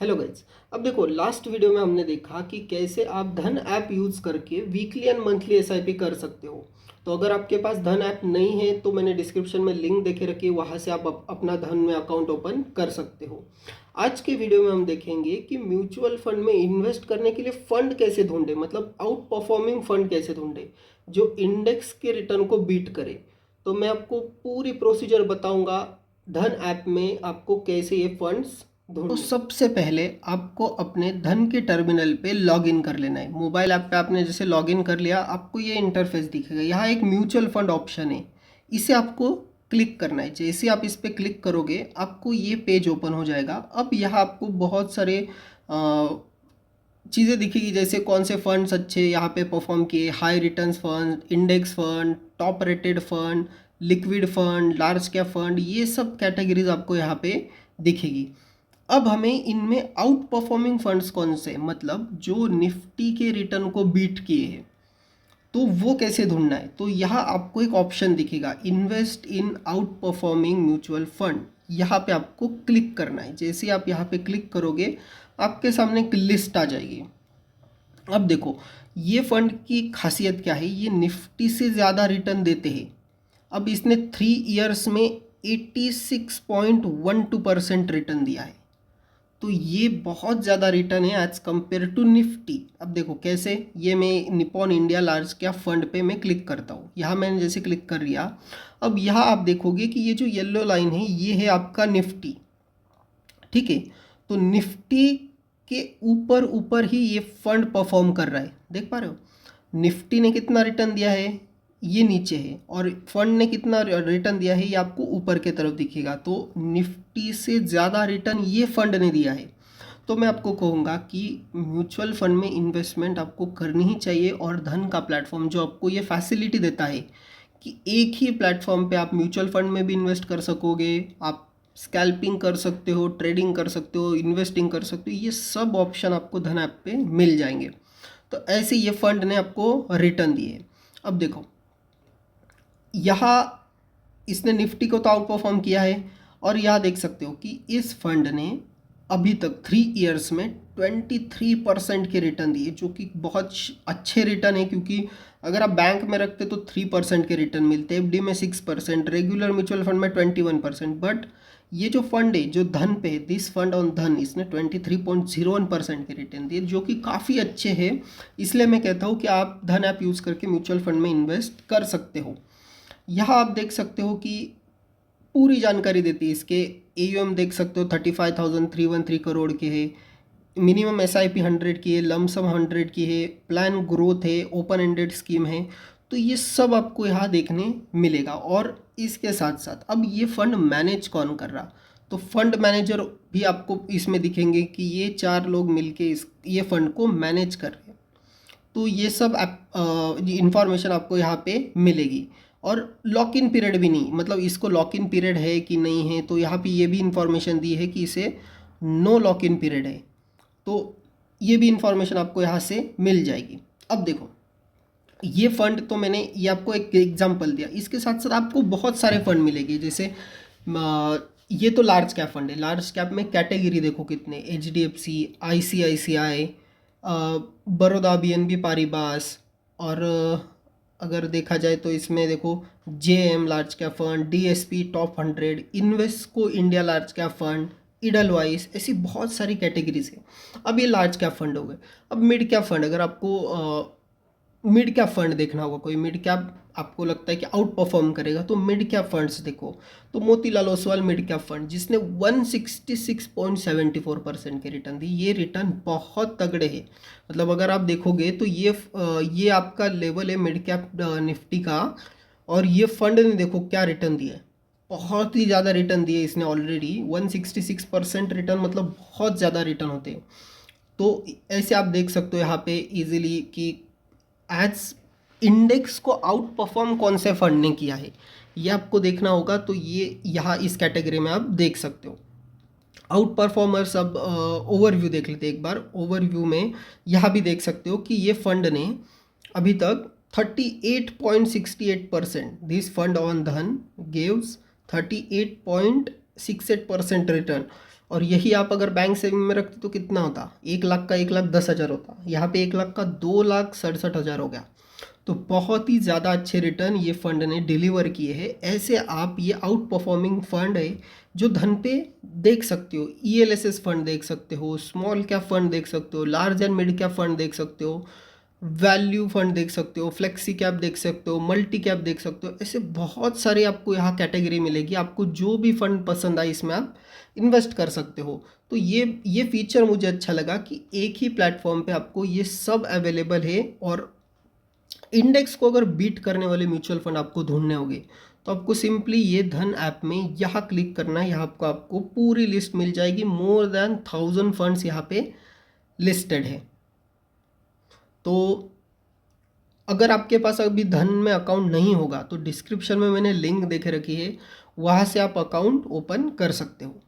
Hello guys. अब देखो, last video में हमने देखा कि कैसे आप धन ऐप यूज़ करके वीकली एंड मंथली एसआईपी कर सकते हो। तो अगर आपके पास धन ऐप नहीं है तो मैंने डिस्क्रिप्शन में लिंक देके रखी है, वहाँ से आप अपना धन में अकाउंट ओपन कर सकते हो। आज के वीडियो में हम देखेंगे कि म्यूचुअल फंड में इन्वेस्ट करने के लिए फंड कैसे ढूंढे, मतलब आउट परफॉर्मिंग फंड कैसे ढूंढे जो इंडेक्स के रिटर्न को बीट करे। तो मैं आपको पूरी प्रोसीजर बताऊंगा धन ऐप में आपको कैसे ये फंड्स तो सबसे पहले आपको अपने धन के टर्मिनल पे लॉगिन कर लेना है। मोबाइल ऐप पे आपने जैसे लॉगिन कर लिया, आपको ये इंटरफेस दिखेगा। यहाँ एक म्यूचुअल फंड ऑप्शन है, इसे आपको क्लिक करना है। जैसे आप इस पे क्लिक करोगे आपको ये पेज ओपन हो जाएगा। अब यहाँ आपको बहुत सारे चीज़ें दिखेगी, जैसे कौन से फंड्स अच्छे यहाँ पे परफॉर्म किए, high returns fund, index fund, top rated fund, liquid fund, large cap fund, ये सब कैटेगरीज आपको यहाँ पे दिखेगी। अब हमें इनमें आउट परफॉर्मिंग फंड्स कौन से, मतलब जो निफ्टी के रिटर्न को बीट किए हैं, तो वो कैसे ढूंढना है। तो यहाँ आपको एक ऑप्शन दिखेगा, invest in out performing mutual fund. यहाँ पे आपको क्लिक करना है। जैसे आप यहाँ पे क्लिक करोगे आपके सामने एक लिस्ट आ जाएगी। अब देखो, ये फंड की खासियत क्या है, ये निफ्टी से ज़्यादा रिटर्न देते हैं। अब इसने 3 इयर्स में 86.12% रिटर्न दिया है, तो ये बहुत ज़्यादा रिटर्न है एज कम्पेयर टू निफ्टी। अब देखो कैसे, ये मैं Nippon India large cap fund पे मैं क्लिक करता हूँ। यहाँ मैंने जैसे क्लिक कर लिया, अब यहाँ आप देखोगे कि ये जो येलो लाइन है ये है आपका निफ्टी, ठीक है। तो निफ्टी के ऊपर ऊपर ही ये फंड परफॉर्म कर रहा है, देख पा रहे हो। निफ्टी ने कितना रिटर्न दिया है, ये नीचे है, और फंड ने कितना रिटर्न दिया है ये आपको ऊपर के तरफ दिखेगा। तो निफ्टी से ज़्यादा रिटर्न ये फंड ने दिया है। तो मैं आपको कहूँगा कि म्यूचुअल फंड में इन्वेस्टमेंट आपको करनी ही चाहिए, और धन का प्लेटफॉर्म जो आपको ये फैसिलिटी देता है कि एक ही प्लेटफॉर्म पे आप म्यूचुअल फंड में भी इन्वेस्ट कर सकोगे, आप स्कैल्पिंग कर सकते हो, ट्रेडिंग कर सकते हो, इन्वेस्टिंग कर सकते हो, ये सब ऑप्शन आपको धन ऐप पे मिल जाएंगे। तो ऐसे ये फंड ने आपको रिटर्न दिए। अब देखो, यहाँ इसने निफ्टी को तो आउट परफॉर्म किया है, और यहाँ देख सकते हो कि इस फंड ने अभी तक 3 इयर्स में 23% के रिटर्न दिए, जो कि बहुत अच्छे रिटर्न है। क्योंकि अगर आप बैंक में रखते तो 3% के रिटर्न मिलते, एफडी में 6%, रेगुलर म्यूचुअल फंड में 21%, बट ये जो फंड है जो धन पे है, दिस फंड ऑन धन, इसने 23.01% के रिटर्न दिए, जो कि काफ़ी अच्छे हैं। इसलिए मैं कहता हूँ कि आप धन ऐप यूज़ करके म्यूचुअल फंड में इन्वेस्ट कर सकते हो। यहाँ आप देख सकते हो कि पूरी जानकारी देती है। इसके एयूएम देख सकते हो 35,313 करोड़ के है, मिनिमम एसआईपी 100 की है, लमसम 100 की है, प्लान ग्रोथ है, ओपन एंडेड स्कीम है। तो ये सब आपको यहाँ देखने मिलेगा। और इसके साथ साथ अब ये फंड मैनेज कौन कर रहा, तो फंड मैनेजर भी आपको इसमें दिखेंगे कि ये 4 लोग मिलके ये फंड को मैनेज कर रहे हैं। तो ये सब इंफॉर्मेशन आपको यहाँ पे मिलेगी। और लॉक इन पीरियड भी नहीं, मतलब इसको लॉक इन पीरियड है कि नहीं है, तो यहाँ पे ये भी इंफॉर्मेशन दी है कि इसे नो लॉक इन पीरियड है। तो ये भी इंफॉर्मेशन आपको यहाँ से मिल जाएगी। अब देखो, ये फंड तो मैंने ये आपको एक एग्जांपल दिया, इसके साथ साथ आपको बहुत सारे फंड मिलेंगे। जैसे ये तो लार्ज कैप फंड है। लार्ज कैप में कैटेगरी देखो कितने, HDFC, ICICI, बड़ौदा, BNB पारिबास, और अगर देखा जाए तो इसमें देखो JM large cap fund, DSP top 100, Invesco India large cap fund, Edelweiss, ऐसी बहुत सारी कैटेगरीज है। अब ये लार्ज कैप फंड हो गए। अब मिड कैप फंड, अगर आपको मिड कैप फंड देखना होगा, कोई मिड कैप आपको लगता है कि आउट परफॉर्म करेगा, तो मिड कैप फंड्स देखो। तो Motilal Oswal mid cap fund, जिसने 166.74% के रिटर्न दी, ये रिटर्न बहुत तगड़े हैं। मतलब अगर आप देखोगे तो ये आपका लेवल है मिड कैप निफ्टी का, और ये फंड ने देखो क्या रिटर्न दिया है, बहुत ही ज़्यादा रिटर्न दिए इसने ऑलरेडी। 166% रिटर्न, मतलब बहुत ज़्यादा रिटर्न होते हैं। तो ऐसे आप देख सकते हो यहाँ पे इजीली कि एज इंडेक्स को आउट परफॉर्म कौन से फंड ने किया है, ये आपको देखना होगा। तो ये यहाँ इस कैटेगरी में आप देख सकते हो आउट परफॉर्मर्स। अब ओवरव्यू देख लेते हैं एक बार। ओवरव्यू में यहाँ भी देख सकते हो कि ये फंड ने अभी तक 38.68%, दिस फंड ऑन धन गिव्स 38.68% रिटर्न। और यही आप अगर बैंक सेविंग में रखते तो कितना होता, 1 लाख का 1,10,000 होता, यहाँ पे 1 लाख का 2,67,000 हो गया। तो बहुत ही ज़्यादा अच्छे रिटर्न ये फंड ने डिलीवर किए हैं। ऐसे आप ये आउट परफॉर्मिंग फंड है जो धन पे देख सकते हो, ईएलएसएस फंड देख सकते हो, स्मॉल कैप फंड देख सकते हो, large and mid cap fund देख सकते हो, वैल्यू फंड देख सकते हो, फ्लेक्सी कैप देख सकते हो, मल्टी कैप देख सकते हो। ऐसे बहुत सारे आपको यहाँ कैटेगरी मिलेगी, आपको जो भी फंड पसंद आए इसमें आप इन्वेस्ट कर सकते हो। तो ये फीचर मुझे अच्छा लगा कि एक ही प्लेटफॉर्म पे आपको ये सब अवेलेबल है। और इंडेक्स को अगर बीट करने वाले म्यूचुअल फंड आपको ढूंढने होंगे तो आपको सिंपली ये धन ऐप में यहाँ क्लिक करना है। यहाँ आपको पूरी लिस्ट मिल जाएगी, मोर देन 1,000 फंड्स यहाँ पे लिस्टेड है। तो अगर आपके पास अभी धन में अकाउंट नहीं होगा तो डिस्क्रिप्शन में मैंने लिंक देके रखी है, वहाँ से आप अकाउंट ओपन कर सकते हो।